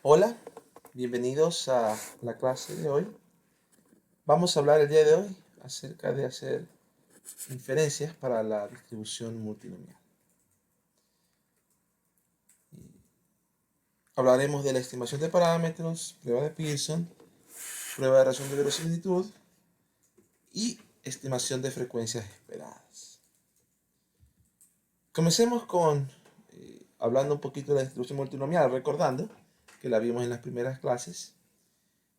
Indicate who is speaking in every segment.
Speaker 1: Hola, bienvenidos a la clase de hoy. Vamos a hablar el día de hoy acerca de hacer inferencias para la distribución multinomial. Hablaremos de la estimación de parámetros, prueba de Pearson, prueba de razón de verosimilitud y estimación de frecuencias esperadas. Comencemos con hablando un poquito de la distribución multinomial, recordando que la vimos en las primeras clases.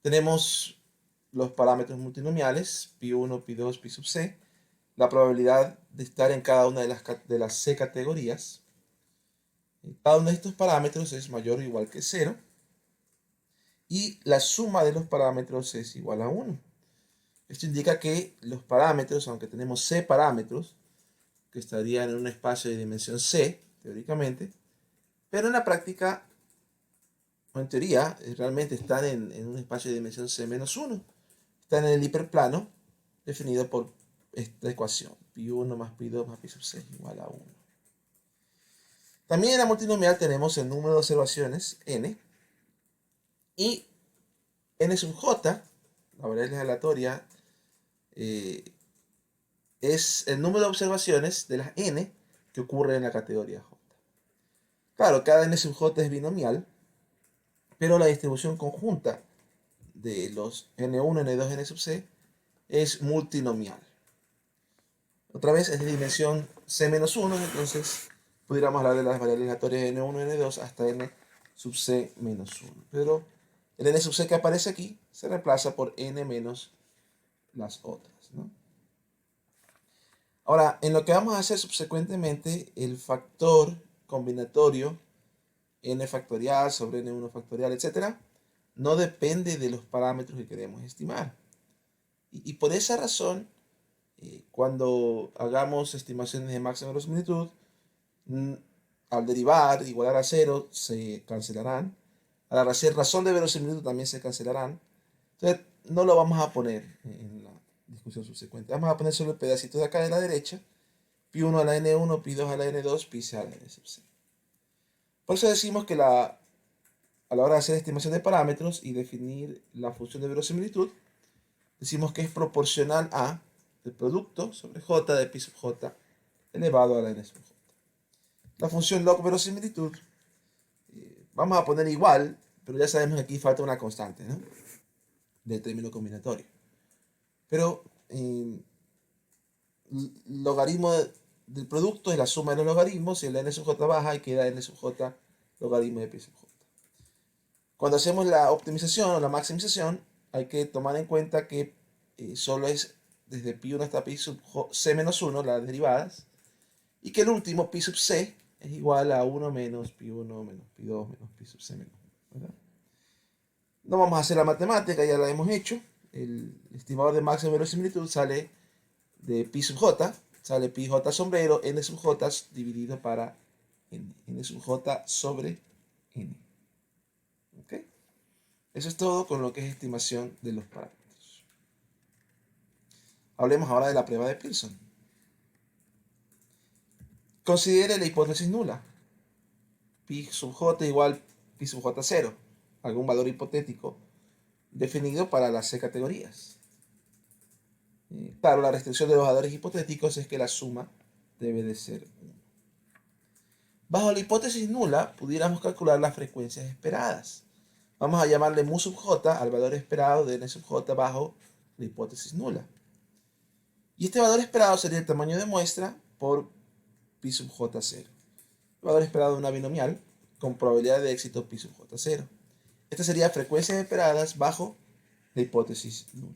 Speaker 1: Tenemos los parámetros multinomiales, pi1, pi2, pi sub c, la probabilidad de estar en cada una de las c categorías. Cada uno de estos parámetros es mayor o igual que 0 y la suma de los parámetros es igual a 1. Esto indica que los parámetros, aunque tenemos c parámetros, que estarían en un espacio de dimensión c, teóricamente, pero en la práctica, o en teoría, realmente están en un espacio de dimensión c menos 1. Están en el hiperplano definido por esta ecuación, pi1 más pi2 más pi sub c igual a 1. También en la multinomial tenemos el número de observaciones n y n sub j, la variable aleatoria, es el número de observaciones de las n que ocurren en la categoría j. Claro, cada n sub j es binomial, pero la distribución conjunta de los n1, n2, n sub c es multinomial. Otra vez es de dimensión c-1, entonces pudiéramos hablar de las variables aleatorias n1, n2 hasta n sub c menos 1. Pero el n sub c que aparece aquí se reemplaza por n menos las otras, ¿no? Ahora, en lo que vamos a hacer subsecuentemente, el factor combinatorio n factorial sobre n1 factorial, etc., no depende de los parámetros que queremos estimar. Y por esa razón, cuando hagamos estimaciones de máxima verosimilitud, al derivar, igualar a 0, se cancelarán. Al hacer razón de verosimilitud también se cancelarán. Entonces, no lo vamos a poner en la discusión subsecuente. Vamos a poner solo el pedacito de acá de la derecha. Pi1 a la n1, pi2 a la n2, pi c a la n sub c. Por eso decimos que a la hora de hacer estimación de parámetros y definir la función de verosimilitud, decimos que es proporcional a el producto sobre j de pi sub j elevado a la n sub j. La función log verosimilitud, vamos a poner igual, pero ya sabemos que aquí falta una constante, ¿no?, del término combinatorio. Pero logaritmo del producto es la suma de los logaritmos, y el n sub j baja y queda n sub j logaritmo de pi sub j. Cuando hacemos la optimización o la maximización, hay que tomar en cuenta que solo es desde pi1 hasta pi sub c menos 1 las derivadas, y que el último pi sub c es igual a 1 menos pi1 menos pi2 menos pi sub c menos 1, ¿verdad? No vamos a hacer la matemática, ya la hemos hecho. El estimador de máxima verosimilitud sale de pi sub j, sale pi j sombrero, n sub j dividido para n sub j sobre n. ¿Ok? Eso es todo con lo que es estimación de los parámetros. Hablemos ahora de la prueba de Pearson. Considere la hipótesis nula. Pi sub j igual pi sub j 0, algún valor hipotético definido para las c categorías. Claro, la restricción de los valores hipotéticos es que la suma debe de ser 1. Bajo la hipótesis nula, pudiéramos calcular las frecuencias esperadas. Vamos a llamarle mu sub j al valor esperado de n sub j bajo la hipótesis nula. Y este valor esperado sería el tamaño de muestra por pi sub j 0. El valor esperado de una binomial con probabilidad de éxito pi sub j 0. Esta sería frecuencias esperadas bajo la hipótesis nula.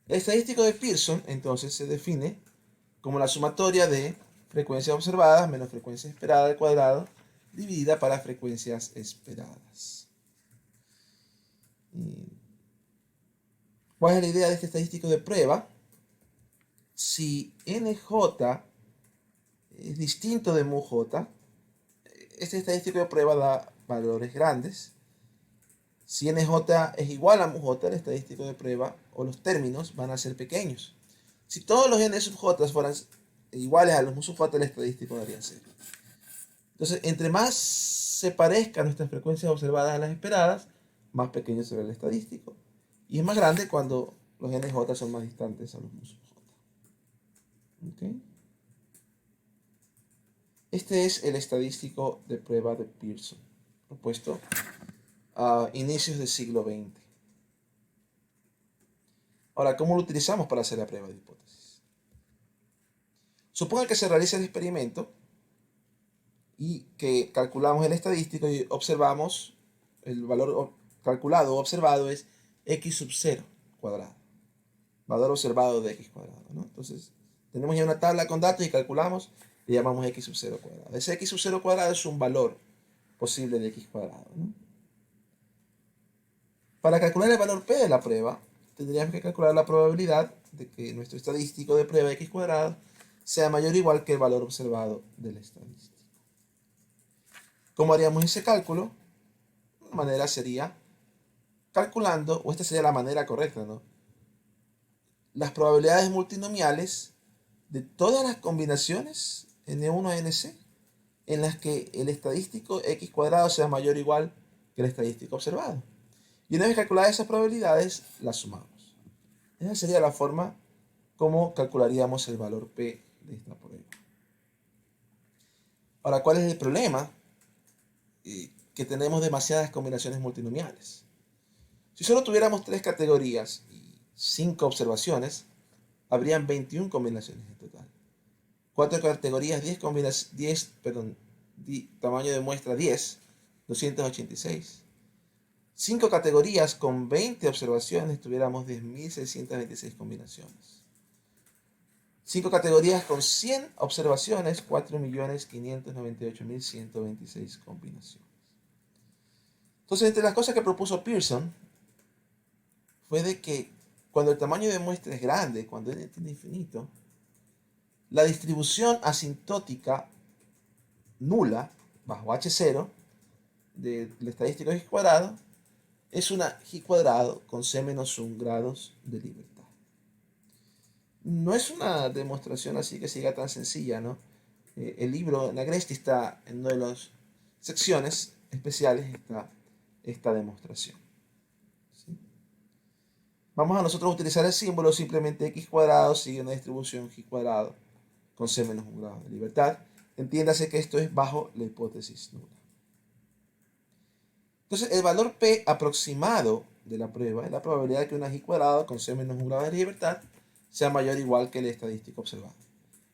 Speaker 1: El estadístico de Pearson entonces se define como la sumatoria de frecuencias observadas menos frecuencia esperada al cuadrado dividida para frecuencias esperadas. ¿Cuál es la idea de este estadístico de prueba? Si nj es distinto de mu j, este estadístico de prueba da valores grandes. Si nj es igual a mu j, el estadístico de prueba o los términos van a ser pequeños. Si todos los n sub j fueran iguales a los mu sub j, el estadístico daría 0. Entonces, entre más se parezcan nuestras frecuencias observadas a las esperadas, más pequeño será el estadístico. Y es más grande cuando los NJ son más distantes a los musos J. ¿Okay? Este es el estadístico de prueba de Pearson, propuesto a inicios del siglo XX. Ahora, ¿cómo lo utilizamos para hacer la prueba de hipótesis? Suponga que se realiza el experimento y que calculamos el estadístico y observamos el valor calculado o observado es x sub 0 cuadrado. Valor observado de x cuadrado, ¿no? Entonces, tenemos ya una tabla con datos y calculamos, le llamamos x sub 0 cuadrado. Ese x sub 0 cuadrado es un valor posible de x cuadrado, ¿no? Para calcular el valor p de la prueba, tendríamos que calcular la probabilidad de que nuestro estadístico de prueba de x cuadrado sea mayor o igual que el valor observado del estadístico. ¿Cómo haríamos ese cálculo? Una manera sería calculando, o esta sería la manera correcta, ¿no? Las probabilidades multinomiales de todas las combinaciones n1 a nc en las que el estadístico x cuadrado sea mayor o igual que el estadístico observado. Y una vez calculadas esas probabilidades, las sumamos. Esa sería la forma como calcularíamos el valor p de esta prueba. Ahora, ¿cuál es el problema? Que tenemos demasiadas combinaciones multinomiales. Si solo tuviéramos 3 categorías y 5 observaciones, habrían 21 combinaciones en total. 4 categorías, 10 tamaño de muestra 10, 286. 5 categorías con 20 observaciones, tuviéramos 10.626 combinaciones. 5 categorías con 100 observaciones, 4.598.126 combinaciones. Entonces, entre las cosas que propuso Pearson fue de que cuando el tamaño de muestra es grande, cuando n tiende a infinito, la distribución asintótica nula bajo h0 del estadístico x cuadrado es una g cuadrado con c menos 1 grados de libertad. No es una demostración así que siga tan sencilla, ¿no? El libro Nagresti está en una de las secciones especiales, está esta demostración. ¿Sí? Vamos a nosotros utilizar el símbolo simplemente x cuadrado sigue una distribución g cuadrado con c menos 1 grado de libertad. Entiéndase que esto es bajo la hipótesis nula. Entonces, el valor p aproximado de la prueba es la probabilidad de que una g cuadrado con c menos 1 grado de libertad sea mayor o igual que el estadístico observado.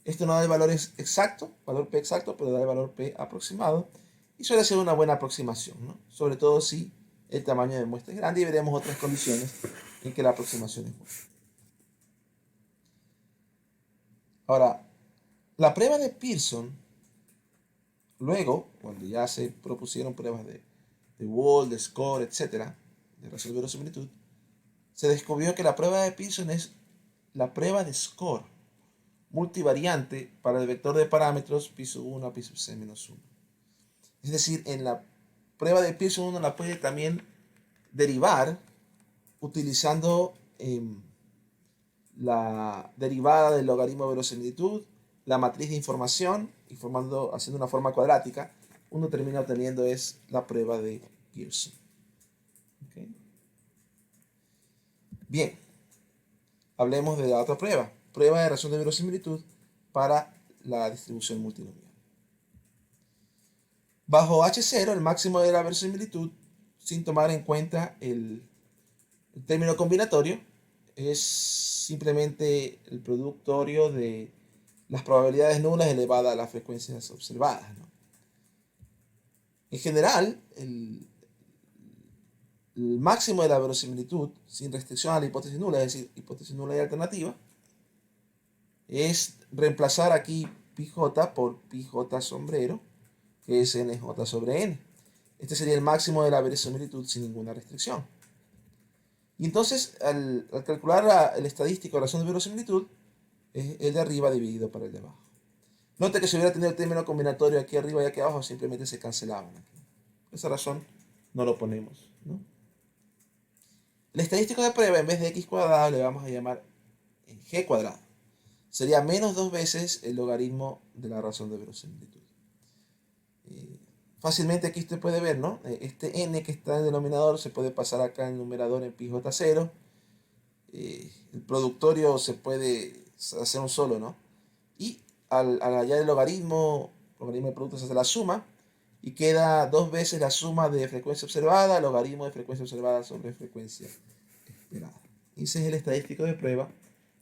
Speaker 1: Esto no da el valor exacto, valor p exacto, pero da el valor p aproximado y suele ser una buena aproximación, ¿no? Sobre todo si el tamaño de muestra es grande y veremos otras condiciones en que la aproximación es buena. Ahora, la prueba de Pearson, luego, cuando ya se propusieron pruebas de Wald, de Score, etc., de razón de verosimilitud, se descubrió que la prueba de Pearson es la prueba de Score multivariante para el vector de parámetros pi sub 1 a pi sub c menos 1. Es decir, en la prueba de Pearson uno la puede también derivar utilizando la derivada del logaritmo de verosimilitud, la matriz de información, y haciendo una forma cuadrática, uno termina obteniendo es la prueba de Pearson. ¿Okay? Bien, hablemos de la otra prueba. Prueba de razón de verosimilitud para la distribución multinomial. Bajo H0, el máximo de la verosimilitud, sin tomar en cuenta el término combinatorio, es simplemente el productorio de las probabilidades nulas elevadas a las frecuencias observadas, ¿no? En general, el máximo de la verosimilitud, sin restricción a la hipótesis nula, es decir, hipótesis nula y alternativa, es reemplazar aquí πj por πj sombrero, que es nj sobre n. Este sería el máximo de la verosimilitud sin ninguna restricción. Y entonces, al calcular el estadístico de razón de verosimilitud, es el de arriba dividido por el de abajo. Note que si hubiera tenido el término combinatorio aquí arriba y aquí abajo, simplemente se cancelaban aquí. Por esa razón, no lo ponemos, ¿no? El estadístico de prueba, en vez de x cuadrado, le vamos a llamar g cuadrado. Sería menos 2 veces el logaritmo de la razón de verosimilitud. Fácilmente aquí usted puede ver, ¿no? Este n que está en el denominador se puede pasar acá en el numerador en pi j 0. El productorio se puede hacer un solo, ¿no? Y al hallar el logaritmo de productos se hace la suma y queda dos veces la suma de frecuencia observada, logaritmo de frecuencia observada sobre frecuencia esperada. Y ese es el estadístico de prueba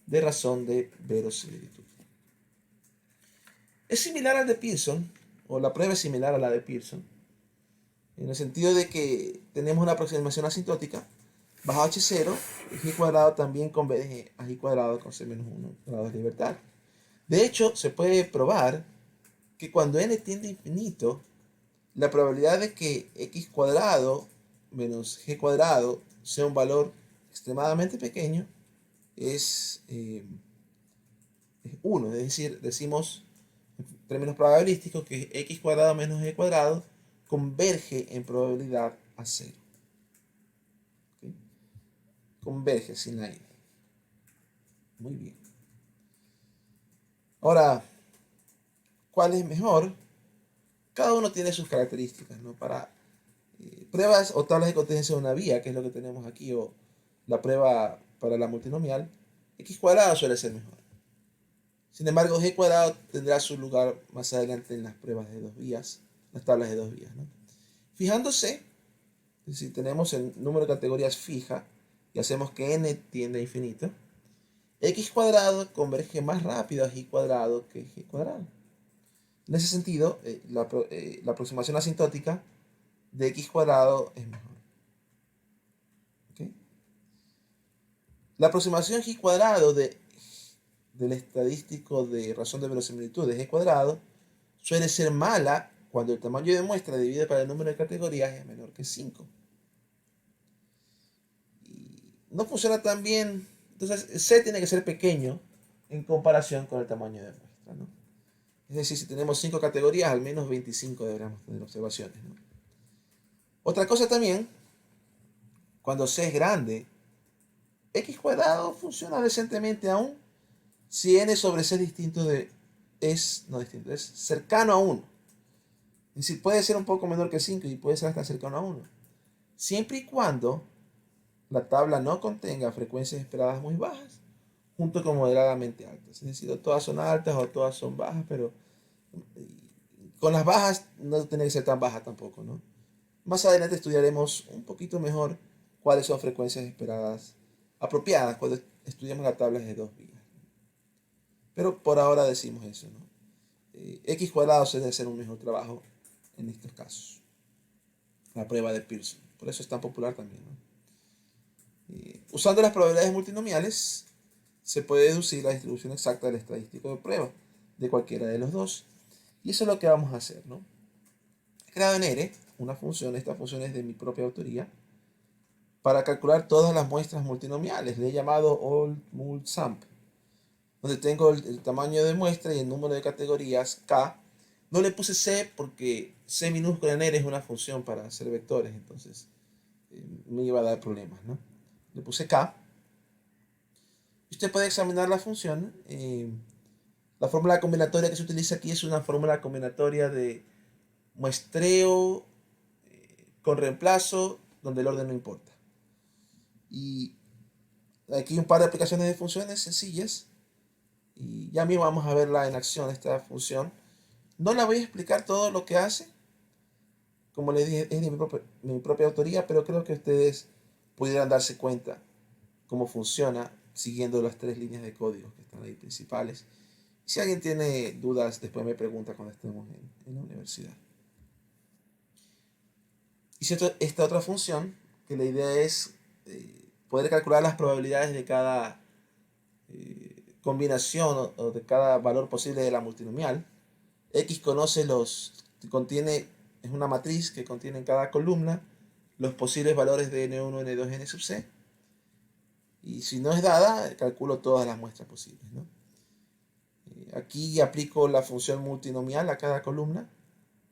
Speaker 1: de razón de verosimilitud. Es similar al de Pearson, o la prueba es similar a la de Pearson, en el sentido de que tenemos una aproximación asintótica bajo h0, g cuadrado también converge a g cuadrado con c menos 1 grados de libertad. De hecho, se puede probar que cuando n tiende a infinito, la probabilidad de que x cuadrado menos g cuadrado sea un valor extremadamente pequeño es 1. Es decir, decimos en términos probabilísticos que x cuadrado menos g cuadrado converge en probabilidad a 0. ¿Okay? Converge sin la n. Muy bien. Ahora, ¿cuál es mejor? Cada uno tiene sus características, ¿no? Para pruebas o tablas de contingencia de una vía, que es lo que tenemos aquí, o la prueba para la multinomial, x cuadrado suele ser mejor. Sin embargo, g cuadrado tendrá su lugar más adelante en las pruebas de dos vías, las tablas de dos vías, ¿no? Fijándose, si tenemos el número de categorías fija y hacemos que n tiende a infinito, x cuadrado converge más rápido a g cuadrado que g cuadrado. En ese sentido, la aproximación asintótica de x cuadrado es mejor. ¿Okay? La aproximación g cuadrado del estadístico de razón de verosimilitud de g cuadrado suele ser mala cuando el tamaño de muestra dividido para el número de categorías es menor que 5. Y no funciona tan bien. Entonces, c tiene que ser pequeño en comparación con el tamaño de muestra, ¿no? Es decir, si tenemos 5 categorías, al menos 25 deberíamos tener observaciones, ¿no? Otra cosa también, cuando c es grande, x cuadrado funciona decentemente aún si n sobre c es cercano a 1. Es decir, puede ser un poco menor que 5 y puede ser hasta cercano a 1. Siempre y cuando la tabla no contenga frecuencias esperadas muy bajas, junto con moderadamente altas. Es decir, o todas son altas o todas son bajas, pero con las bajas no tiene que ser tan baja tampoco, ¿no? Más adelante estudiaremos un poquito mejor cuáles son frecuencias esperadas apropiadas cuando estudiemos las tablas de dos vías. Pero por ahora decimos eso, ¿no? X cuadrado suele hacer un mejor trabajo en estos casos. La prueba de Pearson. Por eso es tan popular también, ¿no? Usando las probabilidades multinomiales, se puede deducir la distribución exacta del estadístico de prueba de cualquiera de los dos. Y eso es lo que vamos a hacer, ¿no? He creado en R una función, esta función es de mi propia autoría, para calcular todas las muestras multinomiales. Le he llamado allMultSum, donde tengo el tamaño de muestra y el número de categorías K. No le puse C porque C minúscula en R es una función para hacer vectores, entonces me iba a dar problemas, ¿no? Le puse K. Usted puede examinar la función. La fórmula combinatoria que se utiliza aquí es una fórmula combinatoria de muestreo con reemplazo, donde el orden no importa. Y aquí un par de aplicaciones de funciones sencillas. Y ya mismo vamos a verla en acción, esta función. No la voy a explicar todo lo que hace. Como les dije, es de mi propia autoría, pero creo que ustedes pudieran darse cuenta cómo funciona siguiendo las tres líneas de código que están ahí principales. Si alguien tiene dudas, después me pregunta cuando estemos en la universidad. Y esta otra función, que la idea es poder calcular las probabilidades de cada combinación o de cada valor posible de la multinomial. X es una matriz que contiene en cada columna los posibles valores de n1, n2, n sub c. Y si no es dada, calculo todas las muestras posibles, ¿no? Aquí aplico la función multinomial a cada columna,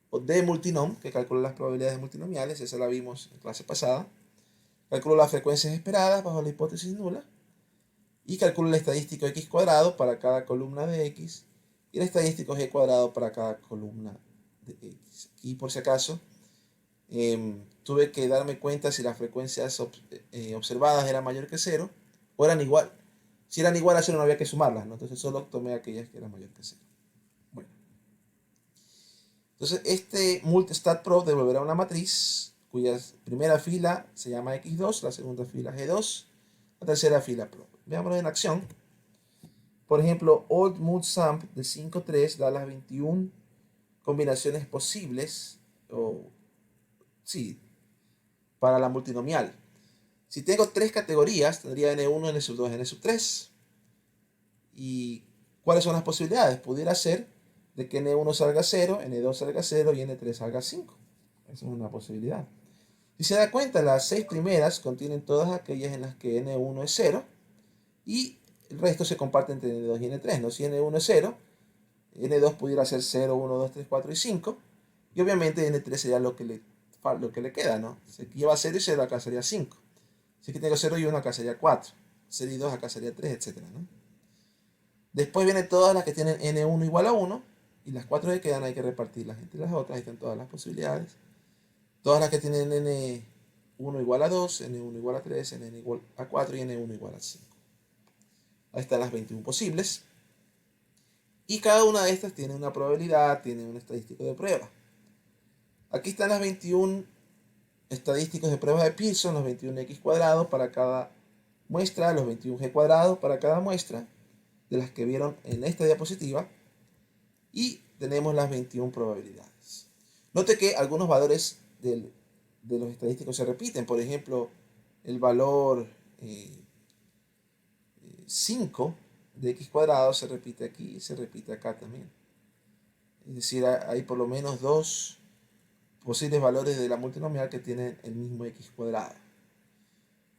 Speaker 1: o de multinom, que calcula las probabilidades multinomiales, esa la vimos en clase pasada. Calculo las frecuencias esperadas bajo la hipótesis nula, y calculo el estadístico x cuadrado para cada columna de x, y el estadístico g cuadrado para cada columna de x. Y por si acaso, tuve que darme cuenta si las frecuencias observadas eran mayor que 0 o eran igual. Si eran igual a 0 no había que sumarlas, ¿no? Entonces solo tomé aquellas que eran mayor que 0. Bueno. Entonces este multistatprop devolverá una matriz cuya primera fila se llama x2, la segunda fila g2, la tercera fila prop. Veámoslo en acción. Por ejemplo, old multisamp de 5,3 da las 21 combinaciones posibles, sí, para la multinomial. Si tengo tres categorías, tendría n1, n sub 2, n sub 3. ¿Y cuáles son las posibilidades? Pudiera ser de que n1 salga 0, n2 salga 0 y n3 salga 5. Esa es una posibilidad. Si se da cuenta, las 6 primeras contienen todas aquellas en las que n1 es 0 y el resto se comparte entre n2 y n3. ¿No? Si n1 es 0, n2 pudiera ser 0, 1, 2, 3, 4 y 5. Y obviamente n3 sería lo que le queda, ¿no? Si aquí lleva 0 y 0, acá sería 5. Si aquí tengo 0 y 1, acá sería 4. 0 y 2, acá sería 3, etc. ¿no? Después vienen todas las que tienen n1 igual a 1. Y las 4 que quedan hay que repartirlas entre las otras. Ahí están todas las posibilidades. Todas las que tienen n1 igual a 2, n1 igual a 3, n1 igual a 4 y n1 igual a 5. Ahí están las 21 posibles. Y cada una de estas tiene una probabilidad, tiene un estadístico de prueba. Aquí están las 21 estadísticos de prueba de Pearson, los 21x cuadrados para cada muestra, los 21g cuadrados para cada muestra, de las que vieron en esta diapositiva. Y tenemos las 21 probabilidades. Note que algunos valores de los estadísticos se repiten. Por ejemplo, el valor 5 de x cuadrado se repite aquí y se repite acá también. Es decir, hay por lo menos dos posibles valores de la multinomial que tienen el mismo x cuadrado.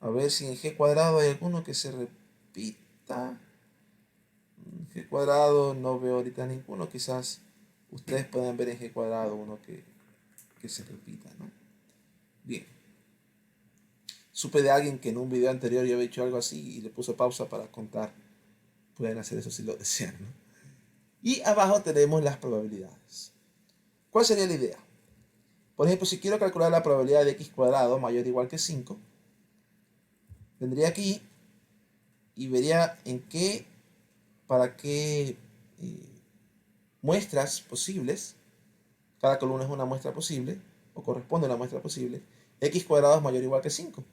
Speaker 1: A ver si en g cuadrado hay alguno que se repita. G cuadrado no veo ahorita ninguno. Quizás ustedes puedan ver en g cuadrado uno que se repita, ¿no? Bien. Supe de alguien que en un video anterior yo había hecho algo así y le puso pausa para contar. Pueden hacer eso si lo desean, ¿no? Y abajo tenemos las probabilidades. ¿Cuál sería la idea? Por ejemplo, si quiero calcular la probabilidad de x cuadrado mayor o igual que 5, vendría aquí y vería para qué muestras posibles, cada columna es una muestra posible, o corresponde a una muestra posible, x cuadrado es mayor o igual que 5.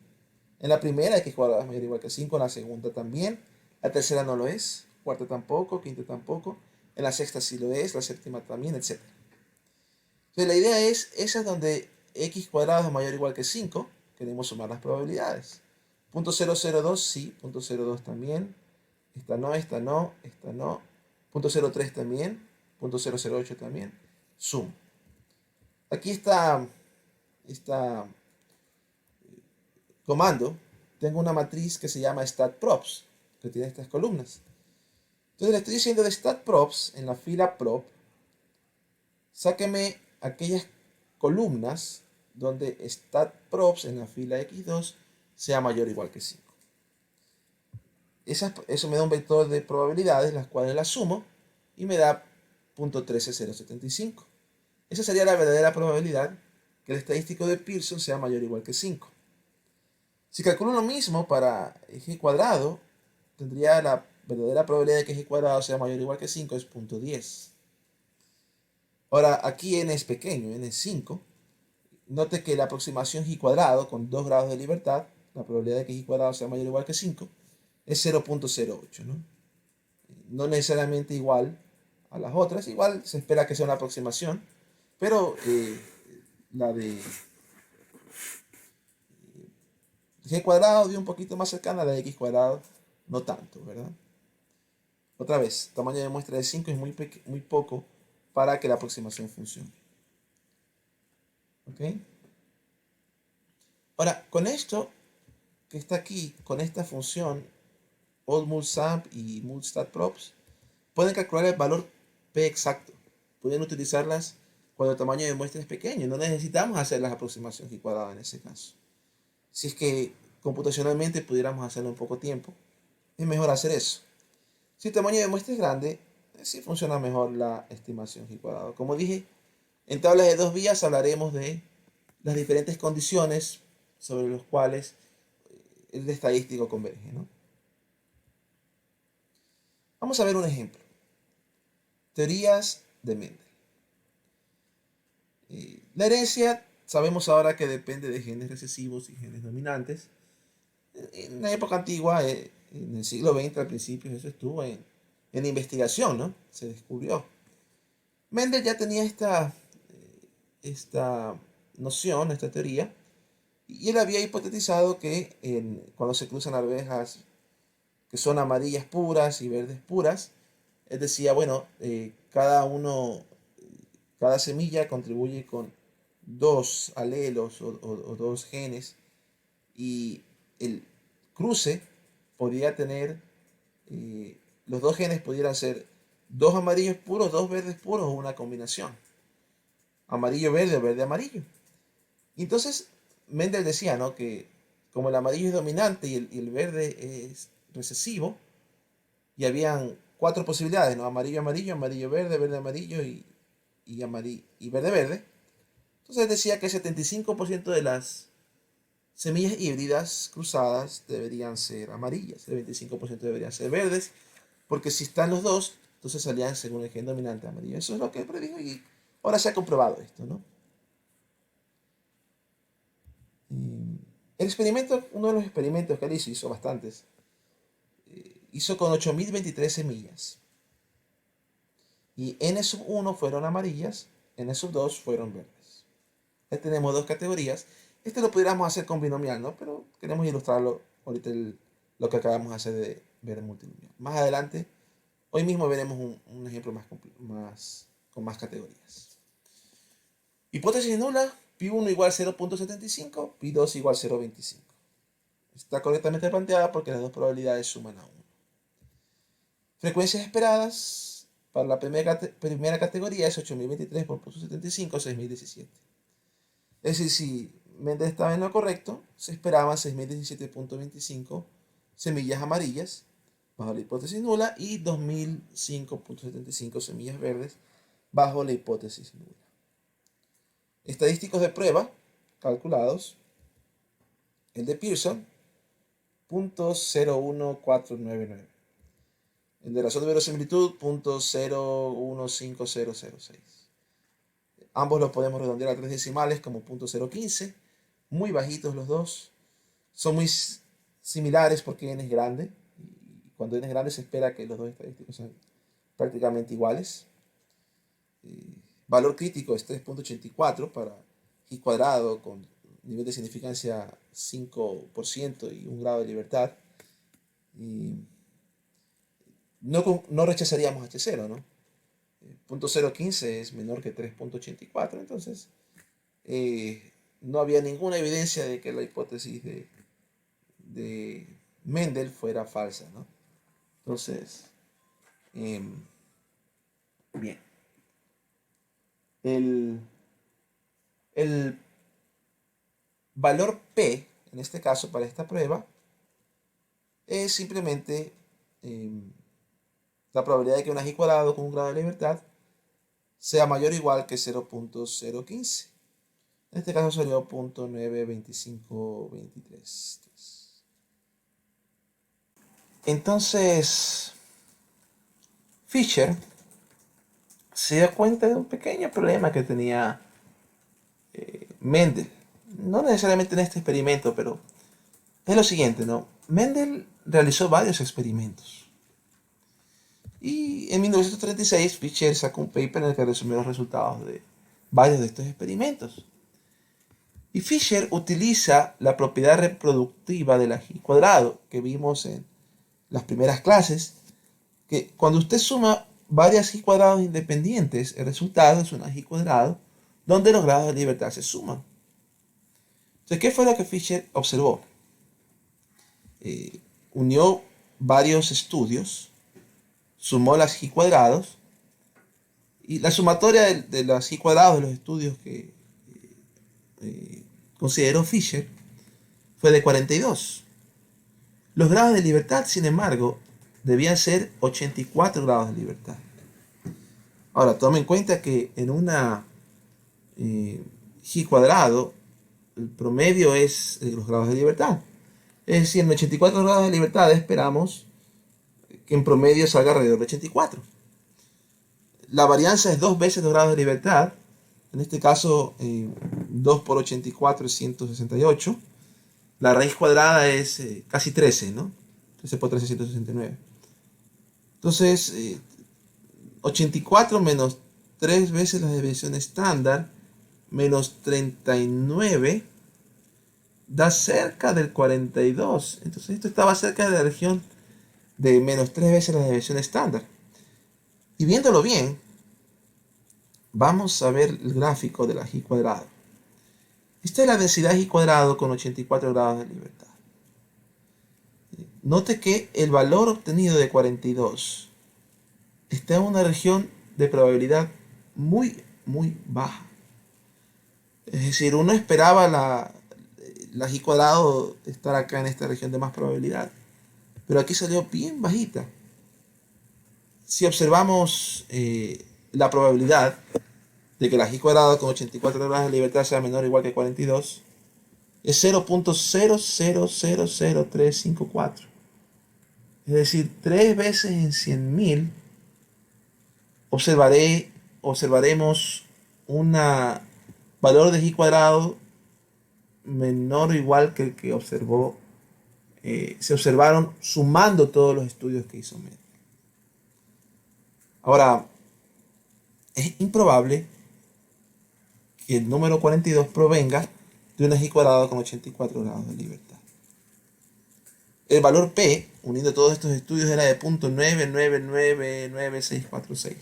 Speaker 1: En la primera x cuadrado es mayor o igual que 5, en la segunda también, la tercera no lo es, cuarta tampoco, quinta tampoco, en la sexta sí lo es, la séptima también, etc. Entonces la idea es, esa es donde x cuadrado es mayor o igual que 5, queremos sumar las probabilidades. .002 sí, .02 también, esta no, esta no, esta no, .03 también, .008 también, sumo. Aquí está comando, tengo una matriz que se llama statprops, que tiene estas columnas. Entonces le estoy diciendo de statprops, en la fila prop, sáqueme aquellas columnas donde statprops en la fila x2 sea mayor o igual que 5. Eso me da un vector de probabilidades, las cuales las sumo, y me da 0.13075. Esa sería la verdadera probabilidad que el estadístico de Pearson sea mayor o igual que 5. Si calculo lo mismo para g cuadrado, tendría la verdadera probabilidad de que g cuadrado sea mayor o igual que 5 es 0.10. Ahora, aquí n es pequeño, n es 5. Note que la aproximación g cuadrado con 2 grados de libertad, la probabilidad de que g cuadrado sea mayor o igual que 5, es 0.08, ¿no? No necesariamente igual a las otras, igual se espera que sea una aproximación, pero la de g cuadrado dio un poquito más cercana a la de x cuadrado, no tanto, ¿verdad? Otra vez, tamaño de muestra de 5 es muy poco para que la aproximación funcione. ¿Ok? Ahora, con esto que está aquí, con esta función oldMultSamp y multStatProps, pueden calcular el valor p exacto. Pueden utilizarlas cuando el tamaño de muestra es pequeño. No necesitamos hacer las aproximaciones y cuadradas en ese caso. Si es que computacionalmente pudiéramos hacerlo en poco tiempo, es mejor hacer eso. Si el tamaño de muestra es grande, sí funciona mejor la estimación y cuadrado. Como dije, En tablas de dos vías hablaremos de las diferentes condiciones sobre las cuales el estadístico converge, ¿no? Vamos a ver un ejemplo. Teorías de Mendel. La herencia sabemos ahora que depende de genes recesivos y genes dominantes. En la época antigua, en el siglo XX al principio, eso estuvo en investigación, ¿no? Se descubrió. Mendel ya tenía esta noción, esta teoría, y él había hipotetizado que cuando se cruzan arvejas que son amarillas puras y verdes puras, él decía, bueno, cada semilla contribuye con dos alelos o dos genes, y el cruce podría tener, los dos genes pudieran ser dos amarillos puros, dos verdes puros o una combinación. Amarillo-verde o verde-amarillo. Entonces, Mendel decía, ¿no?, que como el amarillo es dominante y el verde es recesivo, y habían cuatro posibilidades, ¿no? Amarillo-amarillo, amarillo-verde, verde-amarillo y verde-verde. Entonces decía que el 75% de las semillas híbridas cruzadas deberían ser amarillas, el 25% deberían ser verdes, porque si están los dos, entonces salían según el gen dominante amarillo. Eso es lo que predijo y ahora se ha comprobado esto, ¿no? El experimento, uno de los experimentos que él hizo bastantes, hizo con 8023 semillas. Y N sub 1 fueron amarillas, N sub 2 fueron verdes. Ya tenemos dos categorías. Este lo pudiéramos hacer con binomial, ¿no? Pero queremos ilustrarlo ahorita lo que acabamos de hacer de ver en multinomial. Más adelante, hoy mismo veremos un ejemplo con más categorías. Hipótesis nula, pi1 igual 0.75, pi2 igual 0.25. Está correctamente planteada porque las dos probabilidades suman a 1. Frecuencias esperadas para la primera categoría es 8023 por 0.75, 6017. Es decir, si Mendel estaba en lo correcto, se esperaban 6017.25 semillas amarillas bajo la hipótesis nula y 2005.75 semillas verdes bajo la hipótesis nula. Estadísticos de prueba calculados. El de Pearson, 0.01499. El de razón de verosimilitud, 0.015006. Ambos los podemos redondear a tres decimales como 0.015. Muy bajitos los dos. Son muy similares porque n es grande. Y cuando n es grande se espera que los dos estadísticos sean prácticamente iguales. Valor crítico es 3.84 para i cuadrado con nivel de significancia 5% y un grado de libertad. Y no rechazaríamos H0, ¿no? 0.015 es menor que 3.84, entonces no había ninguna evidencia de que la hipótesis de Mendel fuera falsa, ¿no? Entonces, bien. El valor P, en este caso para esta prueba, es simplemente la probabilidad de que una i cuadrado con un grado de libertad sea mayor o igual que 0.015. En este caso sería 0.92523. Entonces, Fisher se dio cuenta de un pequeño problema que tenía Mendel. No necesariamente en este experimento, pero es lo siguiente, ¿no? Mendel realizó varios experimentos. Y en 1936 Fisher sacó un paper en el que resumió los resultados de varios de estos experimentos. Y Fisher utiliza la propiedad reproductiva de la i cuadrado que vimos en las primeras clases, que cuando usted suma varias i cuadrados independientes, el resultado es una i cuadrado donde los grados de libertad se suman. Entonces, ¿qué fue lo que Fisher observó? Unió varios estudios, sumó las i cuadrados, y la sumatoria de las i cuadrados de los estudios que consideró Fisher fue de 42. Los grados de libertad, sin embargo, debían ser 84 grados de libertad. Ahora, tome en cuenta que en una G cuadrado, el promedio es los grados de libertad. Es decir, en 84 grados de libertad esperamos que en promedio salga alrededor de 84. La varianza es 2 veces los grados de libertad. En este caso, 2 por 84 es 168. La raíz cuadrada es casi 13, ¿no? 13 por 13 es 169. Entonces, 84 menos 3 veces la desviación estándar menos 39 da cerca del 42. Entonces esto estaba cerca de la región de menos 3 veces la desviación estándar. Y viéndolo bien, vamos a ver el gráfico de la G cuadrado. Esta es la densidad G cuadrado con 84 grados de libertad. Note que el valor obtenido de 42 está en una región de probabilidad muy baja. Es decir, uno esperaba la G cuadrado estar acá en esta región de más probabilidad, pero aquí salió bien bajita. Si observamos la probabilidad de que la G cuadrado con 84 grados de libertad sea menor o igual que 42, es 0.000354. Es decir, 3 veces en 100.000 observaremos un valor de G cuadrado menor o igual que el que se observaron sumando todos los estudios que hizo Mendel. Ahora, es improbable que el número 42 provenga de una G cuadrado con 84 grados de libertad. El valor P, uniendo todos estos estudios, era de 0.999646,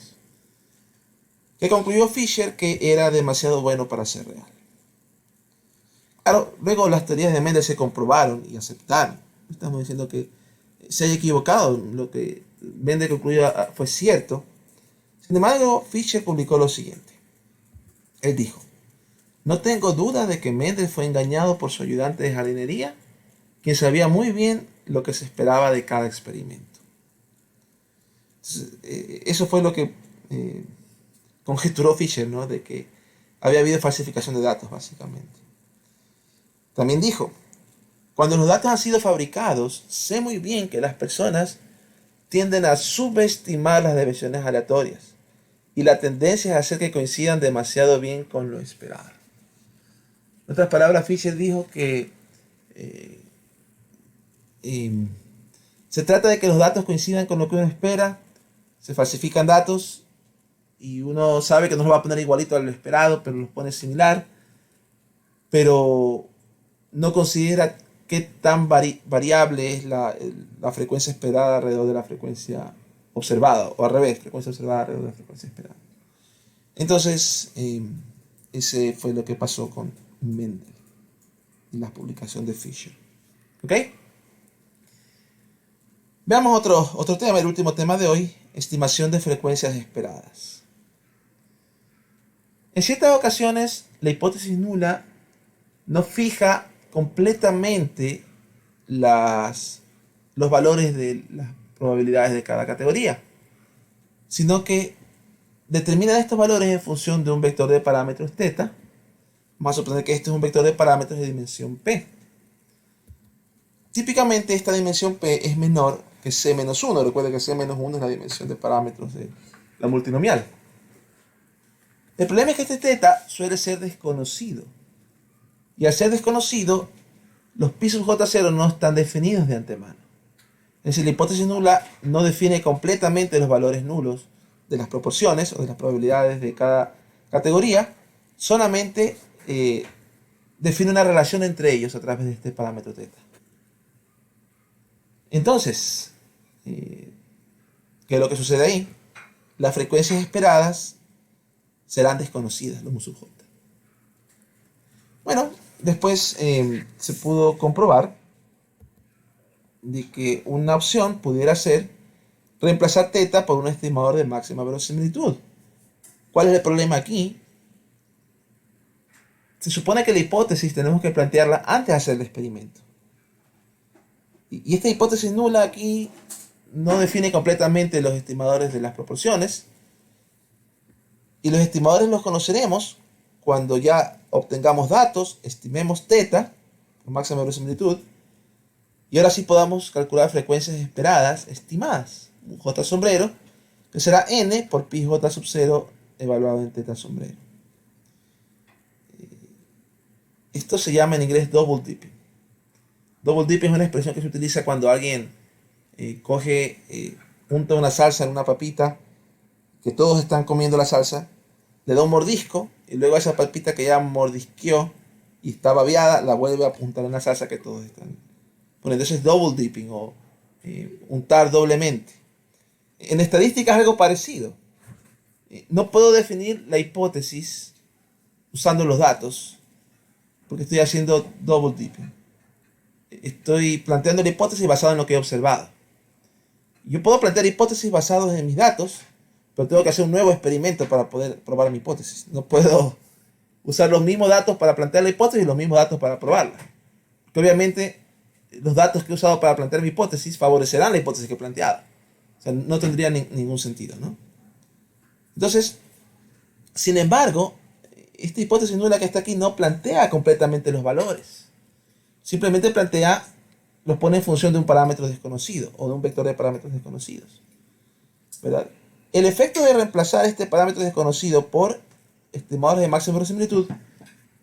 Speaker 1: que concluyó Fisher que era demasiado bueno para ser real. Claro, luego las teorías de Mendel se comprobaron y aceptaron. Estamos diciendo que se haya equivocado, lo que Mendel concluyó fue cierto. Sin embargo, Fisher publicó lo siguiente. Él dijo: no tengo duda de que Mendel fue engañado por su ayudante de jardinería, quien sabía muy bien lo que se esperaba de cada experimento. Entonces, eso fue lo que conjeturó Fisher, ¿no? De que había habido falsificación de datos, básicamente. También dijo: cuando los datos han sido fabricados, sé muy bien que las personas tienden a subestimar las desviaciones aleatorias, y la tendencia es a hacer que coincidan demasiado bien con lo esperado. En otras palabras, Fisher dijo que se trata de que los datos coincidan con lo que uno espera, se falsifican datos y uno sabe que no los va a poner igualito a lo esperado, pero los pone similar, pero no considera qué tan variable es la frecuencia esperada alrededor de la frecuencia observada, o al revés, frecuencia observada alrededor de la frecuencia esperada. Entonces, ese fue lo que pasó con Mendel y la publicación de Fisher. ¿Ok? Veamos otro tema, el último tema de hoy: estimación de frecuencias esperadas. En ciertas ocasiones, la hipótesis nula no fija completamente los valores de las probabilidades de cada categoría, sino que determina estos valores en función de un vector de parámetros θ. Vamos a suponer que este es un vector de parámetros de dimensión p. Típicamente esta dimensión p es menor que c-1. Recuerden que c-1 es la dimensión de parámetros de la multinomial. El problema es que este θ suele ser desconocido. Y al ser desconocido, los pi sub j0 no están definidos de antemano. Es decir, la hipótesis nula no define completamente los valores nulos de las proporciones o de las probabilidades de cada categoría, solamente define una relación entre ellos a través de este parámetro θ. Entonces, ¿qué es lo que sucede ahí? Las frecuencias esperadas serán desconocidas, lo mu sub j. Bueno, después se pudo comprobar de que una opción pudiera ser reemplazar θ por un estimador de máxima verosimilitud. ¿Cuál es el problema aquí? Se supone que la hipótesis tenemos que plantearla antes de hacer el experimento. Y esta hipótesis nula aquí no define completamente los estimadores de las proporciones. Y los estimadores los conoceremos cuando ya obtengamos datos, estimemos θ, con máxima verosimilitud, y ahora sí podamos calcular frecuencias esperadas estimadas. J sombrero, que será n por pi j sub 0 evaluado en θ sombrero. Esto se llama en inglés double dipping. Double dipping es una expresión que se utiliza cuando alguien unta una salsa en una papita, que todos están comiendo la salsa, le da un mordisco y luego esa papita que ya mordisqueó y está babeada, la vuelve a apuntar en la salsa que todos están poniendo. Eso es double dipping o untar doblemente. En estadística es algo parecido. No puedo definir la hipótesis usando los datos porque estoy haciendo double dipping. Estoy planteando la hipótesis basada en lo que he observado. Yo puedo plantear hipótesis basadas en mis datos, pero tengo que hacer un nuevo experimento para poder probar mi hipótesis. No puedo usar los mismos datos para plantear la hipótesis y los mismos datos para probarla. Porque obviamente los datos que he usado para plantear mi hipótesis favorecerán la hipótesis que he planteado. O sea, no tendría ningún sentido, ¿no? Entonces, sin embargo, esta hipótesis nula que está aquí no plantea completamente los valores. Simplemente los pone en función de un parámetro desconocido o de un vector de parámetros desconocidos, ¿verdad? El efecto de reemplazar este parámetro desconocido por estimadores de máxima verosimilitud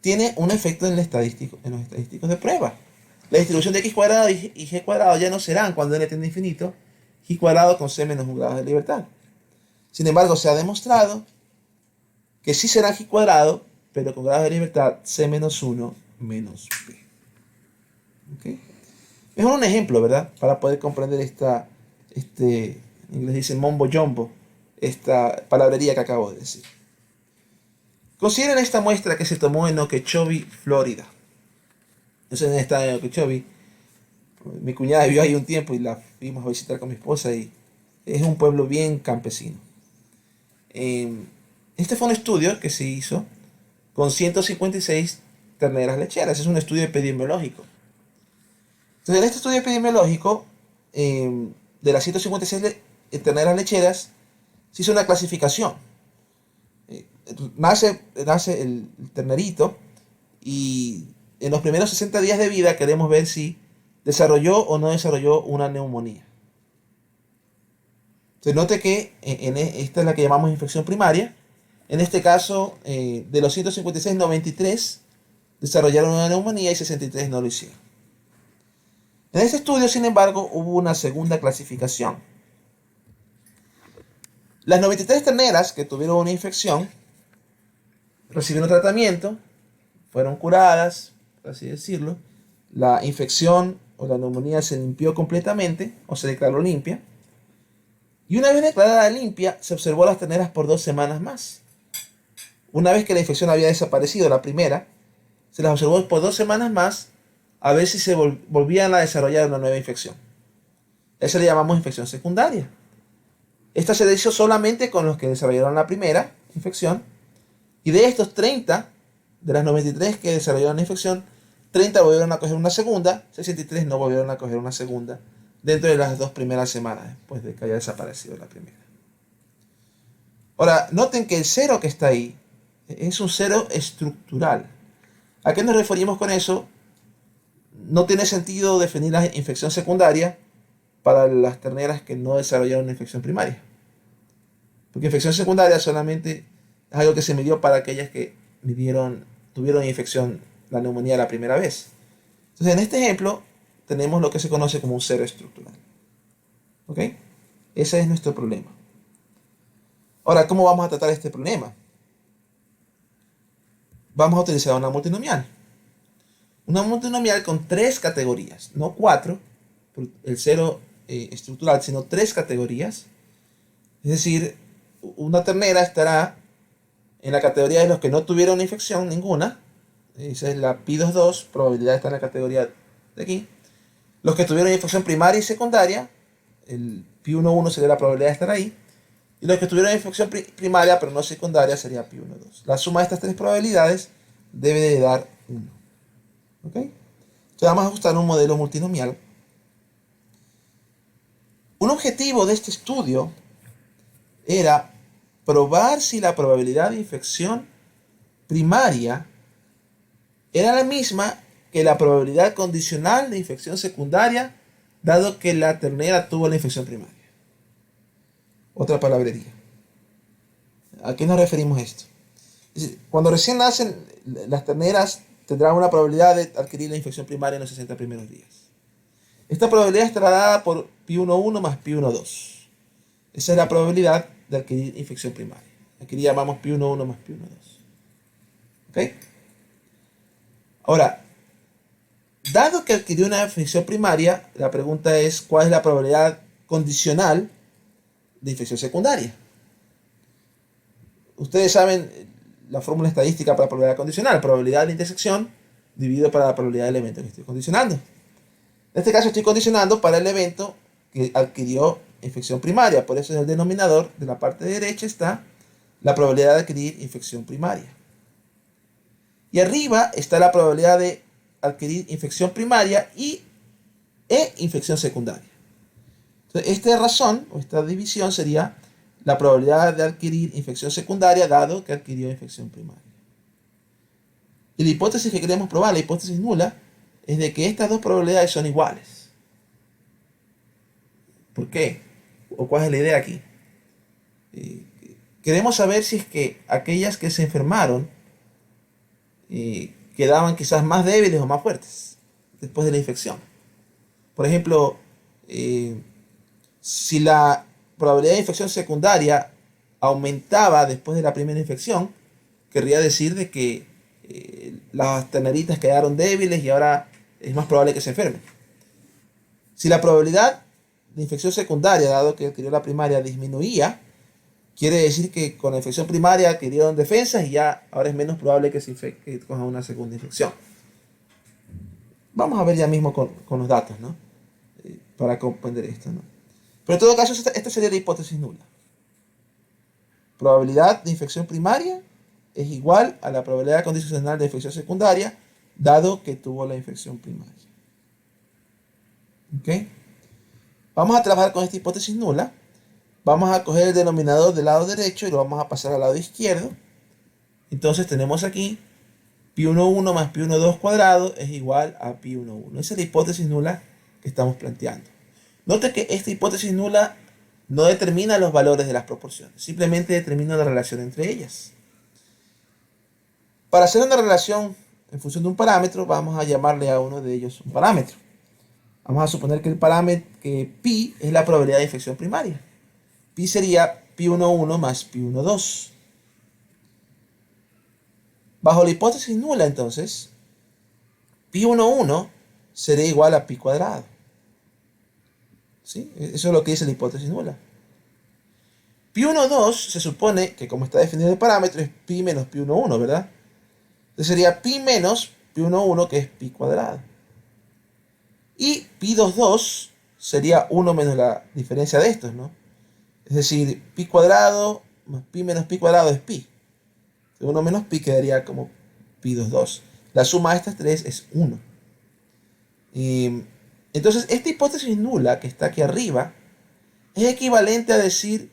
Speaker 1: tiene un efecto en los estadísticos de prueba. La distribución de x cuadrado y g cuadrado ya no serán, cuando n tiende a infinito, g cuadrado con c menos 1 grado de libertad. Sin embargo, se ha demostrado que sí será g cuadrado, pero con grados de libertad c menos 1 menos p. ¿Okay? Es un ejemplo, ¿verdad? Para poder comprender en inglés dice mombo jumbo, esta palabrería que acabo de decir. Consideren esta muestra que se tomó en Okeechobee, Florida. Entonces, en esta de Okeechobee, mi cuñada vivió ahí un tiempo y la fuimos a visitar con mi esposa y es un pueblo bien campesino. Este fue un estudio que se hizo con 156 terneras lecheras. Es un estudio epidemiológico. Entonces, en este estudio epidemiológico, de las 156 terneras lecheras, se hizo una clasificación. Nace el ternerito y en los primeros 60 días de vida queremos ver si desarrolló o no desarrolló una neumonía. Se note que esta es la que llamamos infección primaria. En este caso, de los 156, 93 desarrollaron una neumonía y 63 no lo hicieron. En este estudio, sin embargo, hubo una segunda clasificación. Las 93 terneras que tuvieron una infección recibieron tratamiento, fueron curadas, por así decirlo. La infección o la neumonía se limpió completamente o se declaró limpia. Y una vez declarada limpia, se observó a las terneras por 2 semanas más. Una vez que la infección había desaparecido, la primera, se las observó por 2 semanas más a ver si se volvían a desarrollar una nueva infección. Esa le llamamos infección secundaria. Esta se hizo solamente con los que desarrollaron la primera infección. Y de estos 30, de las 93 que desarrollaron la infección, 30 volvieron a coger una segunda, 63 no volvieron a coger una segunda dentro de las 2 primeras semanas después de que haya desaparecido la primera. Ahora, noten que el cero que está ahí es un cero estructural. ¿A qué nos referimos con eso? No tiene sentido definir la infección secundaria para las terneras que no desarrollaron una infección primaria. Porque infección secundaria solamente es algo que se midió para aquellas que tuvieron infección, la neumonía la primera vez. Entonces, en este ejemplo, tenemos lo que se conoce como un cero estructural. ¿Ok? Ese es nuestro problema. Ahora, ¿cómo vamos a tratar este problema? Vamos a utilizar una multinomial. Una multinomial con 3 categorías, no 4, por el cero estructural, sino 3 categorías. Es decir, una ternera estará en la categoría de los que no tuvieron infección ninguna. Esa es la P22, probabilidad está en la categoría de aquí. Los que tuvieron infección primaria y secundaria, el P11 sería la probabilidad de estar ahí. Y los que tuvieron infección primaria pero no secundaria sería P12. La suma de estas 3 probabilidades debe de dar 1. ¿Ok? Entonces vamos a ajustar un modelo multinomial. Un objetivo de este estudio era probar si la probabilidad de infección primaria era la misma que la probabilidad condicional de infección secundaria, dado que la ternera tuvo la infección primaria. Otra palabrería. ¿A qué nos referimos esto? Cuando recién nacen, las terneras tendrán una probabilidad de adquirir la infección primaria en los 60 primeros días. Esta probabilidad estará dada por pi1,1 más pi1,2. Esa es la probabilidad de adquirir infección primaria. Aquí le llamamos pi1,1 más pi1,2. ¿Ok? Ahora, dado que adquirió una infección primaria, la pregunta es ¿cuál es la probabilidad condicional de infección secundaria? Ustedes saben la fórmula estadística para la probabilidad condicional, probabilidad de intersección dividido para la probabilidad del evento que estoy condicionando. En este caso estoy condicionando para el evento que adquirió infección primaria, por eso en el denominador de la parte derecha está la probabilidad de adquirir infección primaria. Y arriba está la probabilidad de adquirir infección primaria e infección secundaria. Entonces, esta razón o esta división sería la probabilidad de adquirir infección secundaria dado que adquirió infección primaria. Y la hipótesis que queremos probar, la hipótesis nula, es de que estas dos probabilidades son iguales. ¿Por qué? ¿O cuál es la idea aquí? Queremos saber si es que aquellas que se enfermaron quedaban quizás más débiles o más fuertes después de la infección. Por ejemplo, si la probabilidad de infección secundaria aumentaba después de la primera infección, querría decir de que las terneritas quedaron débiles y ahora es más probable que se enfermen. Si la probabilidad de infección secundaria, dado que adquirió la primaria, disminuía, quiere decir que con la infección primaria adquirieron defensas y ya ahora es menos probable que se infecte con una segunda infección. Vamos a ver ya mismo con los datos, ¿no? Para comprender esto, ¿no? Pero en todo caso, esta sería la hipótesis nula. Probabilidad de infección primaria es igual a la probabilidad condicional de infección secundaria, dado que tuvo la infección primaria. ¿Ok? Vamos a trabajar con esta hipótesis nula. Vamos a coger el denominador del lado derecho y lo vamos a pasar al lado izquierdo. Entonces tenemos aquí pi1,1 más pi1,2 cuadrado es igual a pi1,1. Esa es la hipótesis nula que estamos planteando. Note que esta hipótesis nula no determina los valores de las proporciones, simplemente determina la relación entre ellas. Para hacer una relación en función de un parámetro, vamos a llamarle a uno de ellos un parámetro. Vamos a suponer que el parámetro, que pi es la probabilidad de infección primaria. Pi sería pi1,1 más pi1,2. Bajo la hipótesis nula, entonces, pi1,1 sería igual a pi cuadrado. ¿Sí? Eso es lo que dice la hipótesis nula. Pi1,2 se supone que como está definido el parámetro es pi menos pi1,1, ¿verdad? Entonces sería pi menos pi1,1 que es pi cuadrado. Y pi2,2 sería 1 menos la diferencia de estos, ¿no? Es decir, pi cuadrado más pi menos pi cuadrado es pi. 1 menos pi quedaría como pi2,2. La suma de estas tres es 1. Entonces, esta hipótesis nula que está aquí arriba es equivalente a decir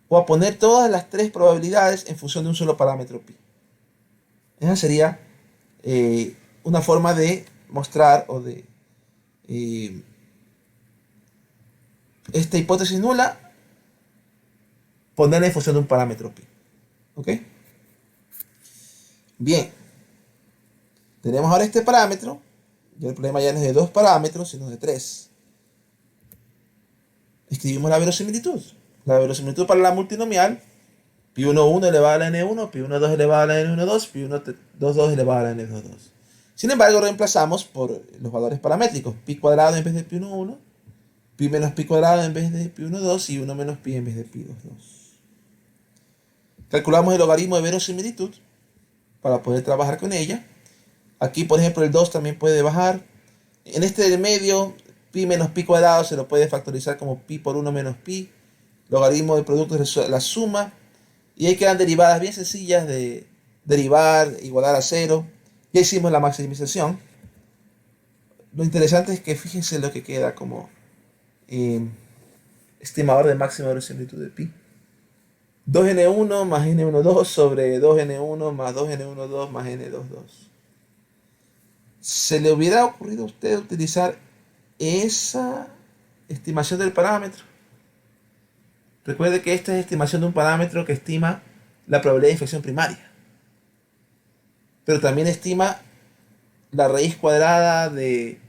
Speaker 1: o a poner todas las tres probabilidades en función de un solo parámetro pi. Esa sería una forma de mostrar o de esta hipótesis nula ponerla en función de un parámetro pi. ¿Ok? Bien. Tenemos ahora este parámetro. Ya el problema ya no es de 2 parámetros, sino de 3. Escribimos la verosimilitud. La verosimilitud para la multinomial, pi1,1 elevado a la n1, pi1,2 elevado a la n1,2, pi1,2 elevado a la n2,2. Sin embargo, reemplazamos por los valores paramétricos. Pi cuadrado en vez de pi1,1, pi menos pi cuadrado en vez de pi1,2 y 1 menos pi en vez de pi2,2. Calculamos el logaritmo de verosimilitud para poder trabajar con ella. Aquí, por ejemplo, el 2 también puede bajar. En este del medio, pi menos pi cuadrado se lo puede factorizar como pi por 1 menos pi. Logaritmo del producto es la suma. Y ahí quedan derivadas bien sencillas de derivar, igualar a 0. Ya hicimos la maximización. Lo interesante es que fíjense lo que queda como estimador de máxima verosimilitud de pi. 2N1 más N12 sobre 2N1 más 2N12 más N22. ¿Se le hubiera ocurrido a usted utilizar esa estimación del parámetro? Recuerde que esta es estimación de un parámetro que estima la probabilidad de infección primaria, pero también estima la raíz cuadrada de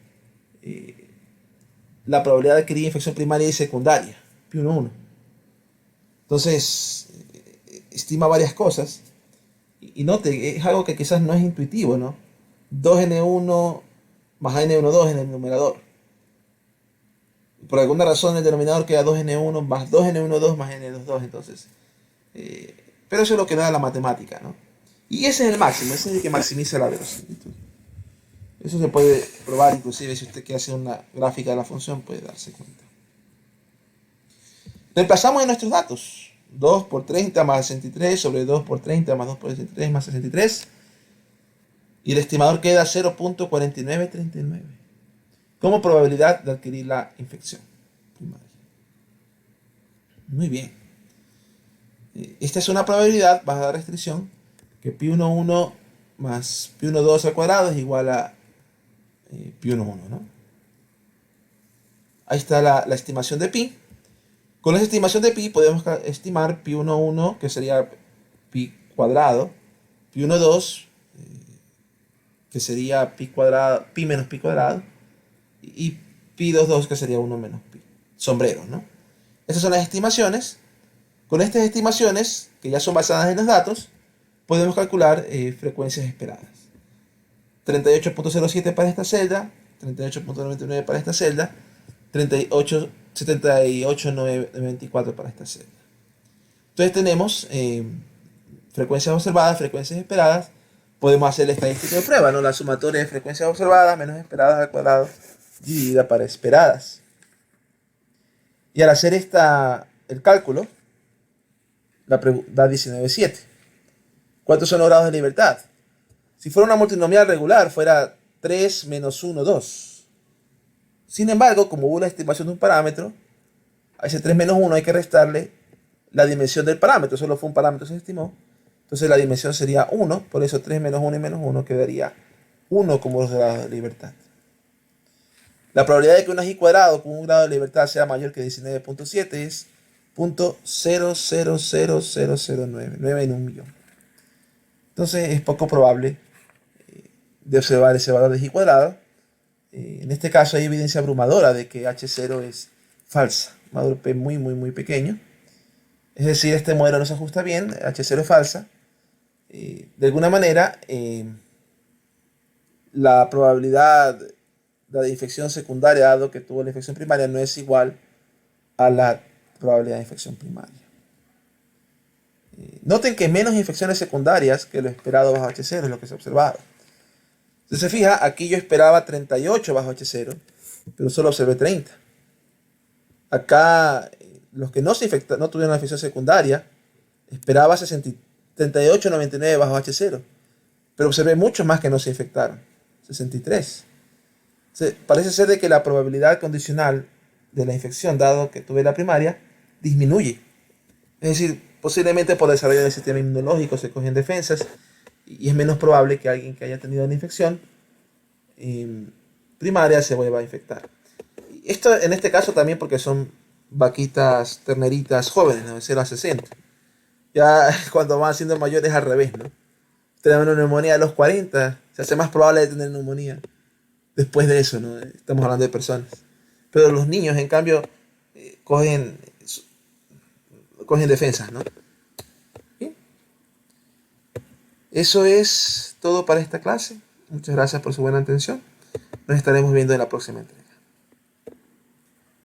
Speaker 1: la probabilidad de adquirir infección primaria y secundaria, P11. Entonces, estima varias cosas. Y note, es algo que quizás no es intuitivo, ¿no? 2N1 más N12 en el numerador. Por alguna razón el denominador queda 2N1 más 2N12 más N22. Entonces, pero eso es lo que da la matemática, ¿no? Y ese es el máximo, ese es el que maximiza la verosimilitud. Eso se puede probar, inclusive si usted quiere hacer una gráfica de la función, puede darse cuenta. Reemplazamos en nuestros datos. 2 por 30 más 63 sobre 2 por 30 más 2 por 63 más 63. Y el estimador queda 0.4939 como probabilidad de adquirir la infección primaria. Muy bien. Esta es una probabilidad bajo la restricción que pi11 más pi12 al cuadrado es igual a pi11, ¿no? Ahí está la estimación de pi. Con esa estimación de pi podemos estimar pi11, que sería pi cuadrado, pi12, que sería pi cuadrado, pi menos pi cuadrado, y pi22, que sería 1 menos pi. Sombreros, ¿no? Esas son las estimaciones. Con estas estimaciones, que ya son basadas en los datos, podemos calcular frecuencias esperadas. 38.07 para esta celda, 38.99 para esta celda, 78.94 para esta celda. Entonces tenemos frecuencias observadas, frecuencias esperadas. Podemos hacer la estadística de prueba, ¿no? La sumatoria de frecuencias observadas menos esperadas al cuadrado dividida para esperadas. Y al hacer el cálculo, da 19,7. ¿Cuántos son los grados de libertad? Si fuera una multinomial regular, fuera 3 menos 1, 2. Sin embargo, como hubo la estimación de un parámetro, a ese 3 menos 1 hay que restarle la dimensión del parámetro. Solo fue un parámetro, se estimó. Entonces la dimensión sería 1. Por eso 3 menos 1 y menos 1 quedaría 1 como los grados de libertad. La probabilidad de que un y cuadrado con un grado de libertad sea mayor que 19.7 es 0.000009, 9 en un millón. Entonces es poco probable de observar ese valor de y cuadrado. En este caso hay evidencia abrumadora de que H0 es falsa, un valor P muy muy pequeño. Es decir, este modelo no se ajusta bien, H0 es falsa. De alguna manera, la probabilidad de la infección secundaria, dado que tuvo la infección primaria, no es igual a la probabilidad de infección primaria. Noten que menos infecciones secundarias que lo esperado bajo H0 es lo que se ha observado. Si se fija, aquí yo esperaba 38 bajo H0, pero solo observé 30. Acá, los que no tuvieron una infección secundaria, esperaba 38,99 bajo H0, pero observé muchos más que no se infectaron, 63. Parece ser de que la probabilidad condicional de la infección, dado que tuve la primaria, disminuye. Es decir, posiblemente por desarrollo del sistema inmunológico se cogen defensas y es menos probable que alguien que haya tenido una infección primaria se vuelva a infectar. Esto en este caso también porque son vaquitas terneritas jóvenes, ¿no? De 0 a 60. Ya cuando van siendo mayores al revés, ¿no? Tienen una neumonía a los 40, se hace más probable de tener neumonía después de eso, ¿no? Estamos hablando de personas. Pero los niños, en cambio, cogen defensas, ¿no? ¿Sí? Eso es todo para esta clase. Muchas gracias por su buena atención. Nos estaremos viendo en la próxima entrega.